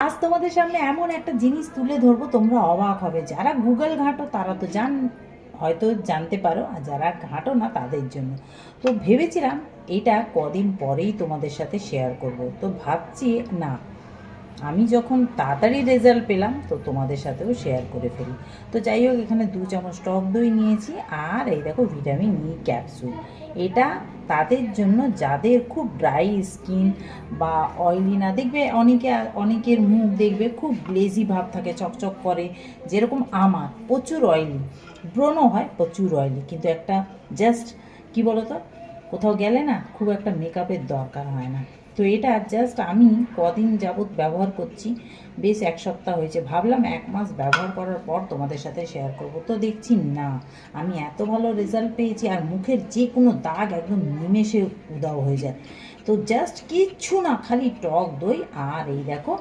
আজ তোমাদের সামনে এমন একটা জিনিস তুলে ধরবো, তোমরা অবাক হবে। যারা গুগল ঘাঁটো তারা তো হয়তো জানতে পারো, আর যারা ঘাঁটো না তাদের জন্য। তো ভেবেছিলাম এটা কদিন পরেই তোমাদের সাথে শেয়ার করব, তো ভাবছি না, আমি যখন তাড়াতাড়ি রেজাল্ট পেলাম তো তোমাদের সাথেও শেয়ার করে ফেলি। তো যাই হোক, এখানে 2 চামচ টক দই নিয়েছি, আর এই দেখো ভিটামিন ই ক্যাপসুল। এটা তাদের জন্য যাদের খুব ড্রাই স্কিন বা অয়েলি না, দেখবে অনেকের মুখ দেখবে খুব গ্লেজি ভাব থাকে, চকচক করে, যেরকম আমার প্রচুর অয়েলি, ব্রণও হয় প্রচুর অয়েলি, কিন্তু একটা জাস্ট কি বলতো, কোথাও গেলে না খুব একটা মেকআপের দরকার হয় না। তো এটা জাস্ট আমি কদিন যাবৎ ব্যবহার করছি, বেশ 1 সপ্তাহ হয়েছে। ভাবলাম 1 মাস ব্যবহার করার পর তোমাদের সাথে শেয়ার করব, তো দেখছি না, আমি এত ভালো রেজাল্ট পেয়েছি, আর মুখের যে কোনো দাগ একদম নিমেষে উধাও হয়ে যায়। তো জাস্ট কিচ্ছু না, খালি টক দই আর এই দেখো